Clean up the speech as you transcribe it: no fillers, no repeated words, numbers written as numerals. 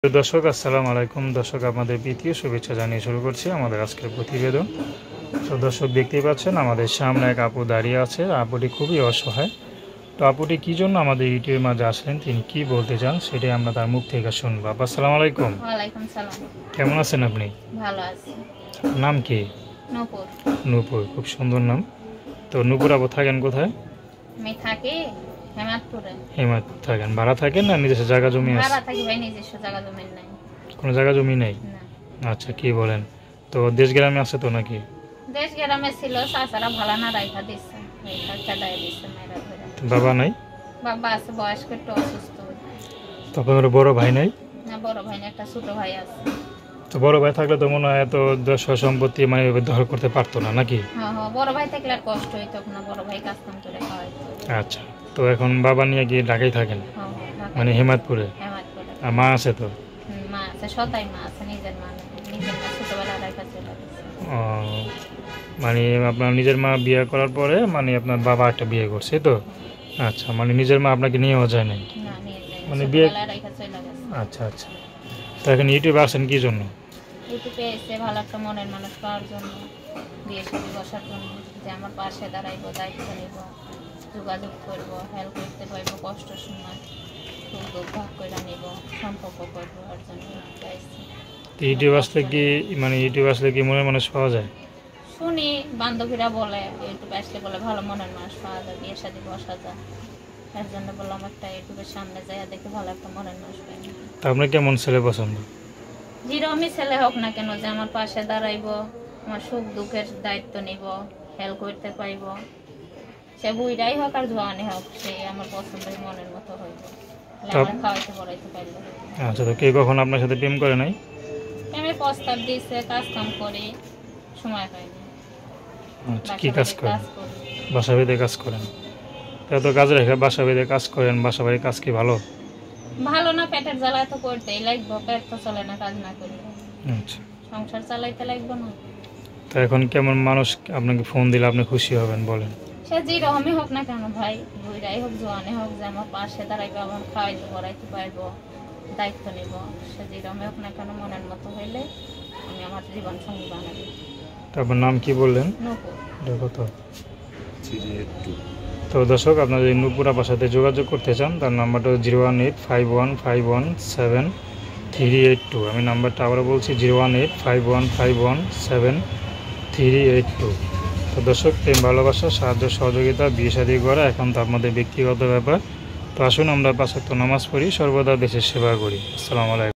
দর্শক আসসালামু আলাইকুম। দর্শক আপনাদের প্রীতীয় শুভেচ্ছা জানিয়ে শুরু করছি আমাদের আজকের প্রতিবেদন। তো দর্শক দেখতেই পাচ্ছেন আমাদের সামনে এক আপু দাঁড়িয়ে আছে। আপুটি খুবই অসহায়। তো আপুটি কী জন্য আমাদের ইউটিউবের মাঝে আসলেন, তিনি কি বলতে চান সেটাই আমরা তার মুখ থেকে শুনবো। আপু আসসালামু আলাইকুম। ওয়ালাইকুম সালাম। কেমন আছেন আপনি? ভালো আছি। নাম কি? নূপুর। নূপুর, খুব সুন্দর নাম। তো নূপুর আপু থাকেন কোথায়? আমি থাকি হেমাদপুরে। হেমাদপুর থাকেন? ভাড়া থাকেন না নিজস্ব জায়গা জমি আছে? ভাড়া থাকি ভাই, নিজস্ব জায়গা জমি নাই। কোনো জায়গা জমি নেই? না। আচ্ছা, কি বলেন। তো দেশ গ্রামে আছে তো নাকি? দেশ গ্রামে ছিল, চাচারা ভালো না রাইখা দিচ্ছে, রাইখা খেদাই দিচ্ছে মেয়েরা ধরে। বাবা নাই? বাবা আছে, বয়স্ক, একটু অসুস্থ। তো আপনার বড় ভাই নাই? না, বড় ভাই না, একটা ছোট ভাই আছে। তো বড় ভাই থাকলে তো মনে হয় এত সম্পত্তি মানে দখল করতে পারতো না নাকি? হ্যাঁ হ্যাঁ, বড় ভাই থাকলে আর কষ্ট হইতো না, বড় ভাই কাজ কাম করে খাওয়াইতো। আচ্ছা, তো এখন বাবা নিয়ে গিয়ে ঢাকায় থাকেন? হ্যাঁ হ্যাঁ, মানে হেমাদপুরে? হেমাদপুরে। আর মা আছে তো? মা আছে, সতাই মা আছে, নিজের মা নেই। নিজের মা ছোটবেলা রাইখা চলে গেছে। ও, মানে আপনার নিজের মা বিয়ে করার পরে মানে আপনার বাবা একটা বিয়ে করছে তো? আচ্ছা, মানে নিজের মা আপনাকে নিয়েও যায় নাই? না, নিয়ে যায় মানে বিয়ে। ছোটবেলা রাইখা চলে গেছে। আচ্ছা আচ্ছা। তো এখন ইউটিউবে আসেন কি জন্য? ইউটিউবে এসে ভালো একটা মনের মানুষ পাওয়ার জন্য, বিয়ে শাদী বসার জন্য, যে আমার পাশে দাঁড়াইব, দায়িত্ব নিব, যোগাযোগ করব, হেল্প করতে পারবো, কষ্ট সময় সুখ দুঃখ ভাগ করে নিব, সম্পর্ক করবো, ওর জন্য চাইছি। তো ইউটিউব আসলে কি মানে ইউটিউব আসলে কি মনের মানুষ পাওয়া যায়? শুনি বান্ধবীরা বলে ইউটিউবে আসলে বলে ভালো মনের মানুষ পাওয়া যায়, বিয়ে শাদী বসা যায়। এর জন্য বললাম একটা ইউটিউবের সামনে যাই, দেখে ভালো একটা মনের মানুষ পাই। তা আপনার কেমন ছেলে পছন্দ? যেরকমই ছেলে হোক না কেন, যে আমার পাশে দাঁড়াইব, আমার সুখ দুঃখের দায়িত্ব নিব, হেল্প করতে পাইব, সে বুইরাই হোক আর জোয়ানি হোক, সে আমার পছন্দের মনের মতো হইব, আমার খাওয়াইতে পড়াইতে পারবে। আচ্ছা, তো কে কখন আপনার সাথে প্রেম করে নাই? আমি প্রস্তাব দিয়েছে, কাজ কাম করি, সময় পাইনি। আচ্ছা, কি কাজ করেন? কাজ করি। বাসা বেঁধে কাজ করেন? এত কাজ রেখে বাসা বেঁধে কাজ করেন, বাসা বাড়ির কাজ কি ভালো? ভালো না, পেটের জ্বালায় তো করতেই লাগবো, পেট তো চলে না কাজ না করলে। আচ্ছা, সংসার চালাইতে লাগবো না। তো এখন কেমন মানুষ আপনাকে ফোন দিলে আপনি খুশি হবেন বলেন? সে যেরকমই হোক না কেন ভাই, বুইরাই হোক জোয়ানি হোক, যে আমার পাশে দাঁড়াইবে, আমার খাওয়াইতে পড়াইতে পারবো, দায়িত্ব নিব, সে যেরকমই হোক না কেন মনের মতো হইলে আমি আমার জীবন সঙ্গী বানাবো। তো আপনার নাম কি বললেন? নূপুর। দেখো তো। তো দর্শক, আপনারা যদি নূপুর আপার সাথে যোগাযোগ করতে চান, তার নাম্বারটা 01851517382। আমি নাম্বারটা আবারও বলছি 01851517382। তো দর্শক, প্রেম ভালোবাসা সাহায্য সহযোগিতা বিয়ে শাদী করা এখন তো আপনাদের ব্যক্তিগত ব্যাপার। তো আসুন আমরা 5 ওয়াক্ত নামাজ পড়ি, সর্বদা দেশের সেবা করি। আসসালামু আলাইকুম।